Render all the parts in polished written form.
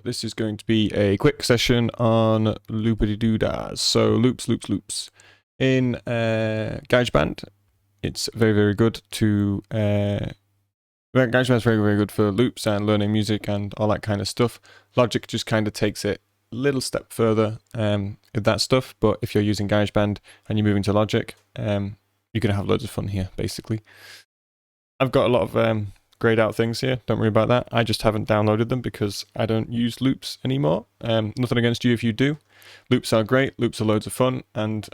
this is going to be a quick session on loopity-doo-dahs. So loops. In GarageBand, it's very good to GarageBand's very good for loops and learning music and all that kind of stuff. Logic just kind of takes it a little step further with that stuff, but if you're using GarageBand and you're moving to Logic, you're gonna have loads of fun here, basically. I've got a lot of grayed out things here, don't worry about that. I just haven't downloaded them because I don't use loops anymore. Nothing against you if you do. Loops are great, loops are loads of fun, and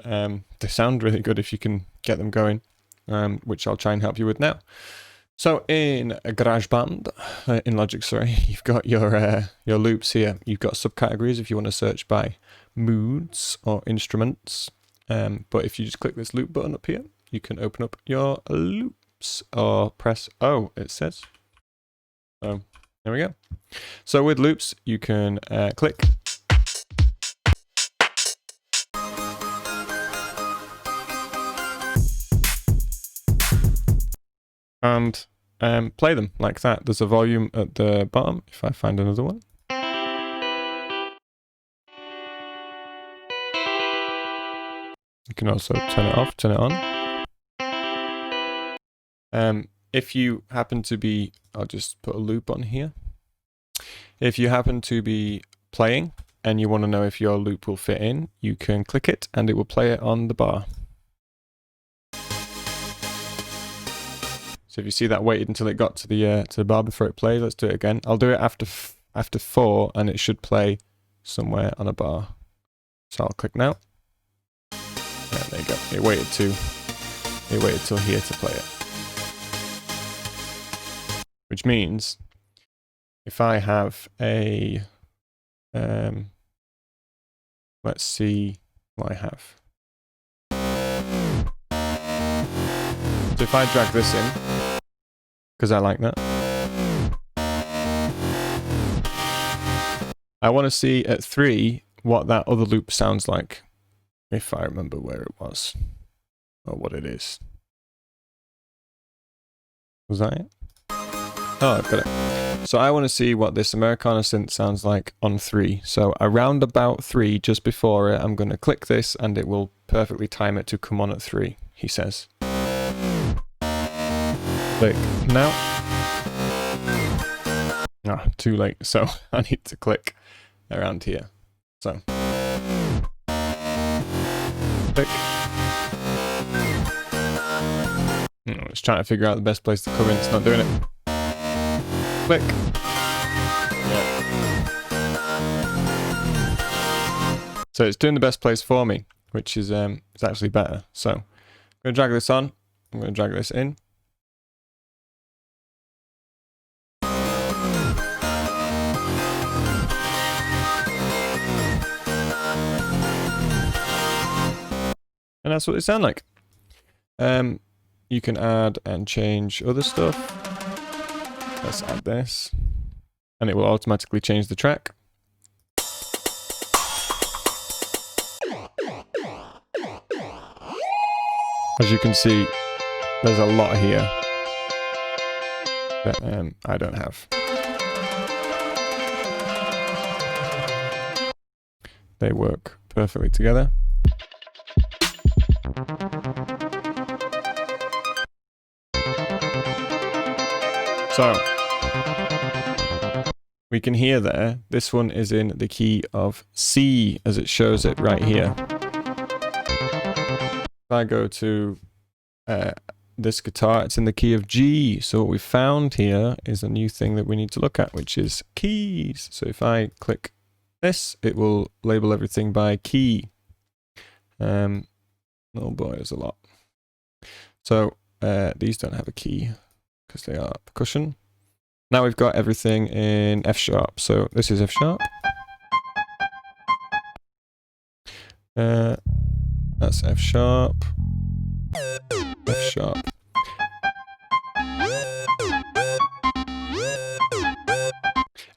they sound really good if you can get them going, which I'll try and help you with now. So in GarageBand, in Logic, sorry, you've got your loops here. You've got subcategories if you want to search by moods or instruments. But if you just click this loop button up here, you can open up your loops or press O, it says. So there we go. So with loops, you can click. And play them like that. There's a volume at the bottom if I find another one. You can also turn it off, turn it on. If you happen to be, I'll just put a loop on here. If you happen to be playing and you want to know if your loop will fit in, you can click it and it will play it on the bar. So if you see that waited until it got to the bar before it played, let's do it again. I'll do it after 4 and it should play somewhere on a bar. So I'll click now. Yeah, there you go. It waited till here to play it. Which means if I have a let's see what I have. So if I drag this in, because I like that, I want to see at 3 what that other loop sounds like, if I remember where it was, or what it is. Was that it? Oh, I've got it. So I want to see what this Americana synth sounds like on 3. So around about 3, just before it, I'm going to click this and it will perfectly time it to come on at 3, he says. Click now. Ah, too late. So I need to click around here. So click. It's trying to figure out the best place to come in. It's not doing it. Click. Yeah. So it's doing the best place for me, which is it's actually better. So I'm going to drag this on. I'm going to drag this in. And that's what it sounds like. You can add and change other stuff. Let's add this. And it will automatically change the track. As you can see, there's a lot here that I don't have. They work perfectly together. So we can hear there, this one is in the key of C as it shows it right here. If I go to this guitar, it's in the key of G. So what we've found here is a new thing that we need to look at, which is keys. So if I click this, it will label everything by key. Oh boy, there's a lot. So these don't have a key because they are percussion. Now we've got everything in F sharp. So this is F sharp. That's F sharp. F sharp.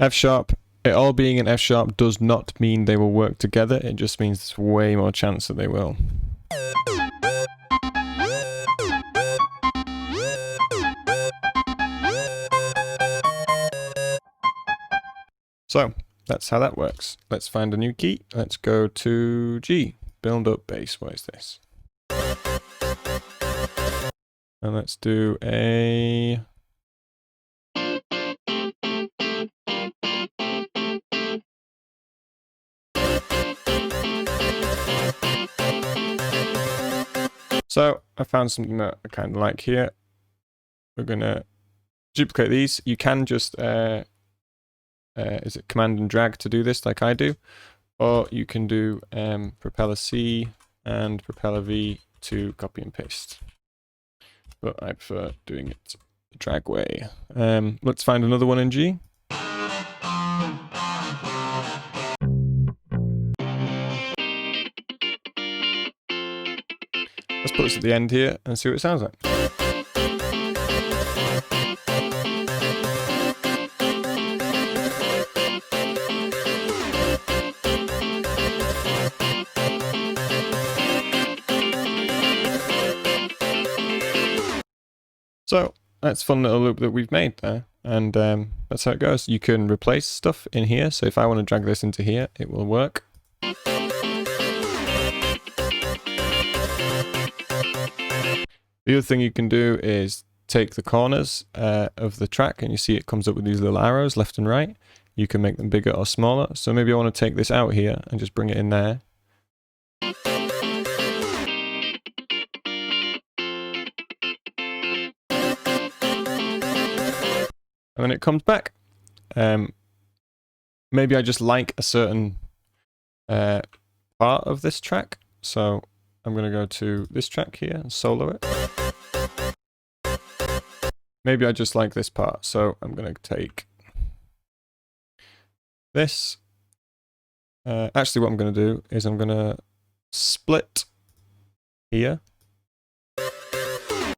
F sharp. It all being in F sharp does not mean they will work together. It just means there's way more chance that they will. So that's how that works. Let's find a new key. Let's go to G. Build up base. What is this? And let's do a... So I found something that I kind of like here. We're going to duplicate these. You can just, is it command and drag to do this like I do? Or you can do propeller C and propeller V to copy and paste. But I prefer doing it the drag way. Let's find another one in G. Let's put this at the end here and see what it sounds like. So that's a fun little loop that we've made there, and that's how it goes. You can replace stuff in here, so if I want to drag this into here, it will work. The other thing you can do is take the corners of the track, and you see it comes up with these little arrows left and right. You can make them bigger or smaller. So maybe I want to take this out here and just bring it in there. And then it comes back. Maybe I just like a certain part of this track. So I'm going to go to this track here and solo it. Maybe I just like this part. So I'm going to take this. Actually, what I'm going to do is I'm going to split here. I'm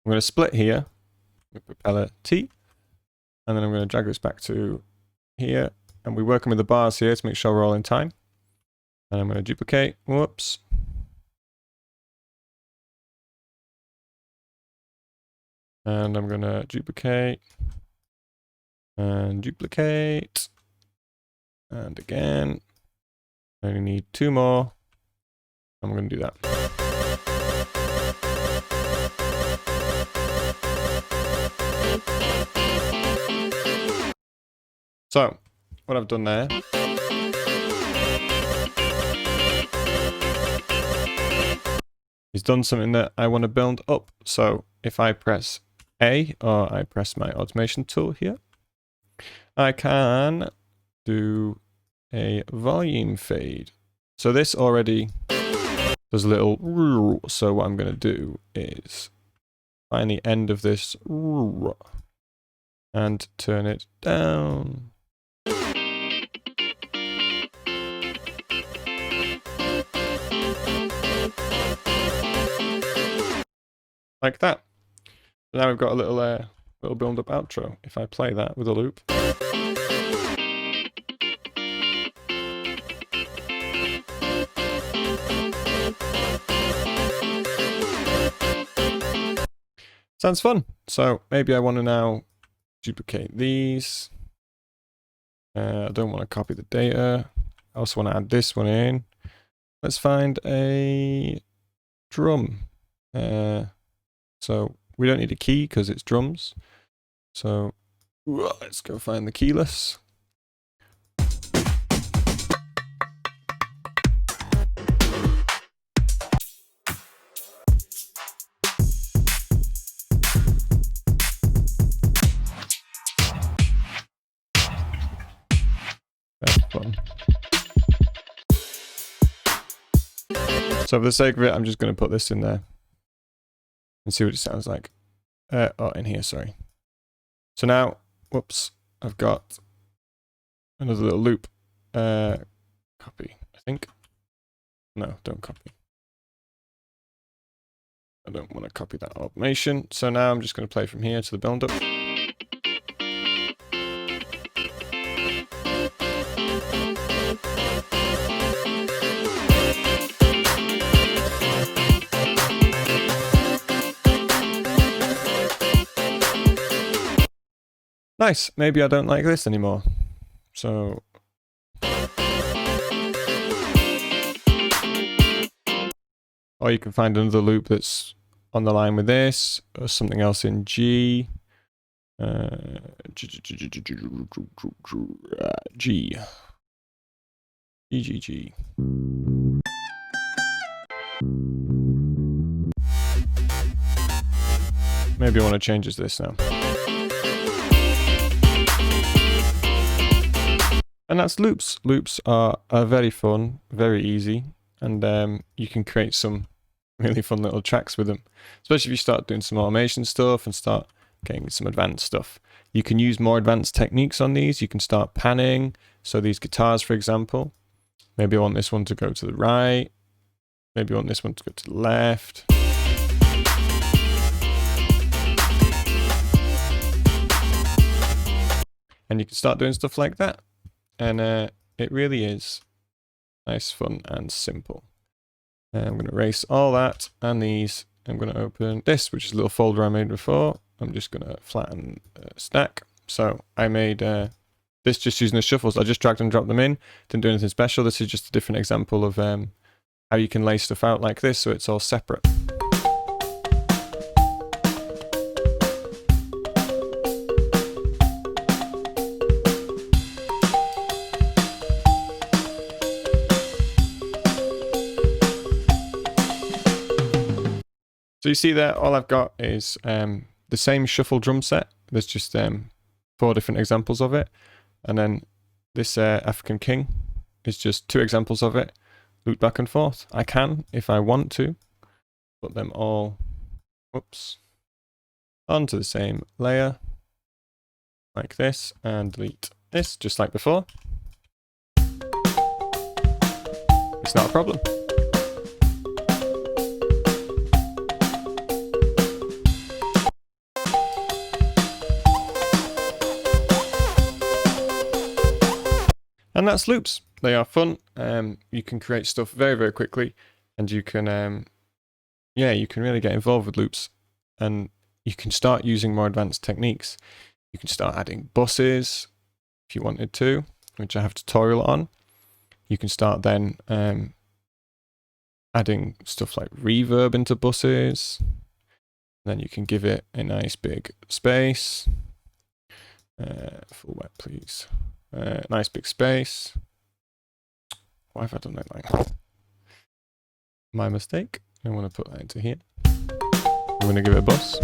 going to split here with propeller T. And then I'm going to drag this back to here. And we're working with the bars here to make sure we're all in time. And I'm going to duplicate. Whoops. And I'm going to duplicate. And duplicate. And again. I only need 2 more. I'm going to do that. So, what I've done there is done something that I want to build up. So, if I press A, or I press my automation tool here, I can do a volume fade. So this already does a little, so what I'm going to do is find the end of this and turn it down. Like that. So now we've got a little build up outro. If I play that with a loop. Sounds fun. So maybe I want to now duplicate these. I don't want to copy the data. I also want to add this one in. Let's find a drum. So we don't need a key because it's drums. So let's go find the keyless. That's fun. So for the sake of it, I'm just going to put this in there and see what it sounds like. Oh, in here, sorry. So now, whoops, I've got another little loop. Copy, I think. No, don't copy. I don't want to copy that automation. So now I'm just going to play from here to the build up. Nice. Maybe I don't like this anymore. So Or you can find another loop that's on the line with this, or something else in G. G. G. Maybe I want to change this now. And that's loops. Loops are very fun, very easy, and you can create some really fun little tracks with them. Especially if you start doing some automation stuff and start getting some advanced stuff. You can use more advanced techniques on these. You can start panning. So these guitars, for example, maybe I want this one to go to the right. Maybe I want this one to go to the left. And you can start doing stuff like that. And it really is nice, fun, and simple. I'm going to erase all that and these. I'm going to open this, which is a little folder I made before. I'm just going to flatten stack. So I made this just using the shuffles. I just dragged and dropped them in. Didn't do anything special. This is just a different example of how you can lay stuff out like this so it's all separate. So you see there, all I've got is the same shuffle drum set. There's just 4 different examples of it. And then this African King is just 2 examples of it, looped back and forth. I can, if I want to, put them all, onto the same layer, like this, and delete this, just like before. It's not a problem. And that's loops. They are fun. You can create stuff very, very quickly, and you can, you can really get involved with loops, and you can start using more advanced techniques. You can start adding buses if you wanted to, which I have a tutorial on. You can start then adding stuff like reverb into buses. Then you can give it a nice big space. Full wet, please. Nice big space. Why have I done that like that? My mistake. I want to put that into here. I'm going to give it a bus.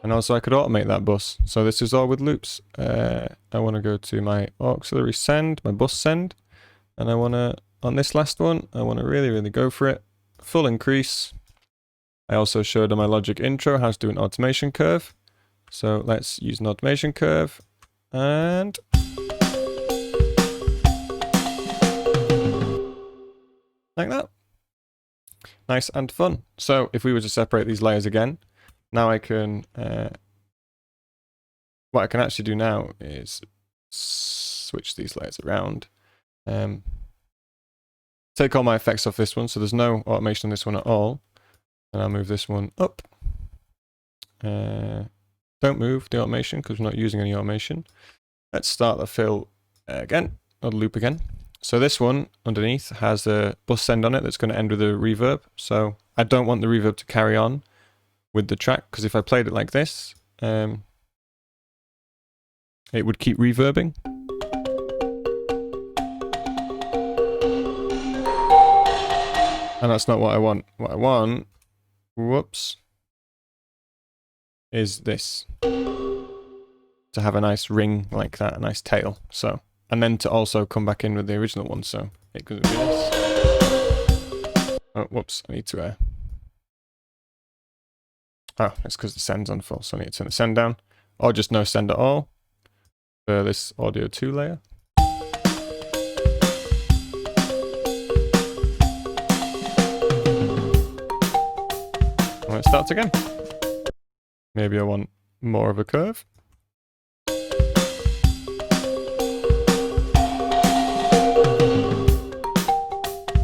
And also I could automate that bus. So this is all with loops. I want to go to my auxiliary send, my bus send, and I want to, on this last one, I want to really, really go for it. Full increase. I also showed on my logic intro how to do an automation curve. So let's use an automation curve and like that. Nice and fun. So if we were to separate these layers again, now I can, what I can actually do now is switch these layers around. Take all my effects off this one, so there's no automation on this one at all. And I'll move this one up. Don't move the automation because we're not using any automation. Let's start the fill again, or the loop again. So this one underneath has a bus send on it that's going to end with a reverb. So I don't want the reverb to carry on with the track, because if I played it like this, it would keep reverbing. And that's not what I want. What I want, is this. To have a nice ring like that, a nice tail. So, and then to also come back in with the original one. So it could be this. Oh, whoops, I need to, oh, it's because the send's on full, so I need to turn the send down. Or just no send at all for this audio 2 layer. And it starts again. Maybe I want more of a curve.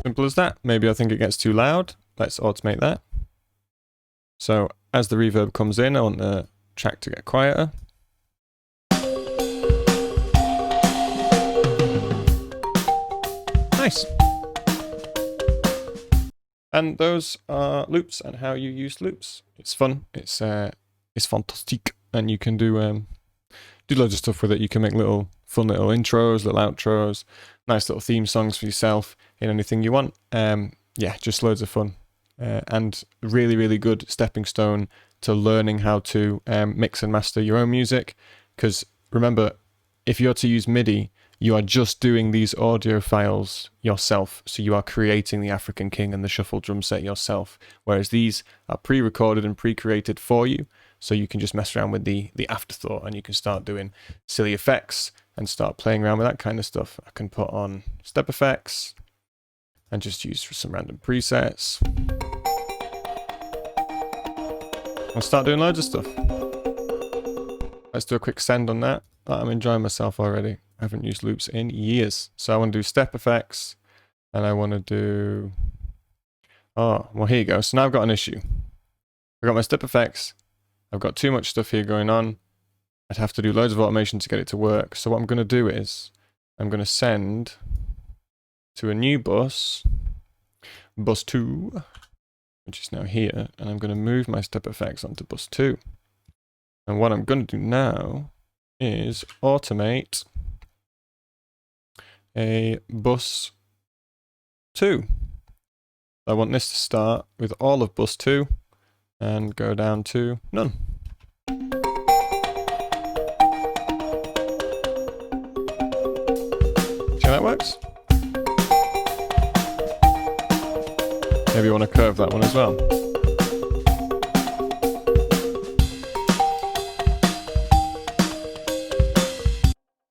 Simple as that. Maybe I think it gets too loud. Let's automate that. So as the reverb comes in, I want the track to get quieter. Nice. And those are loops and how you use loops. It's fun. It's fantastic, and you can do loads of stuff with it. You can make fun little intros, little outros, nice little theme songs for yourself in anything you want. Yeah, just loads of fun, and really, really good stepping stone to learning how to mix and master your own music. Because remember, if you're to use MIDI, you are just doing these audio files yourself. So you are creating the African King and the shuffle drum set yourself. Whereas these are pre-recorded and pre-created for you. So you can just mess around with the afterthought, and you can start doing silly effects and start playing around with that kind of stuff. I can put on step effects and just use some random presets. I'll start doing loads of stuff. Let's do a quick send on that. I'm enjoying myself already. I haven't used loops in years. So I want to do step effects, and I want to do... Oh, well, here you go. So now I've got an issue. I've got my step effects. I've got too much stuff here going on. I'd have to do loads of automation to get it to work. So what I'm going to do is I'm going to send to a new bus 2, which is now here, and I'm going to move my step effects onto bus 2. And what I'm going to do now is automate a bus 2. I want this to start with all of bus 2 and go down to none. See how that works? Maybe you want to curve that one as well.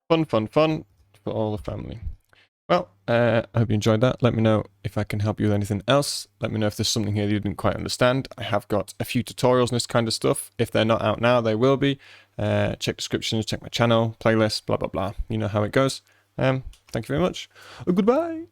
Fun for all the family. Well, I hope you enjoyed that. Let me know if I can help you with anything else. Let me know if there's something here that you didn't quite understand. I have got a few tutorials on this kind of stuff. If they're not out now, they will be. Check descriptions, check my channel, playlist, blah, blah, blah. You know how it goes. Thank you very much. Goodbye.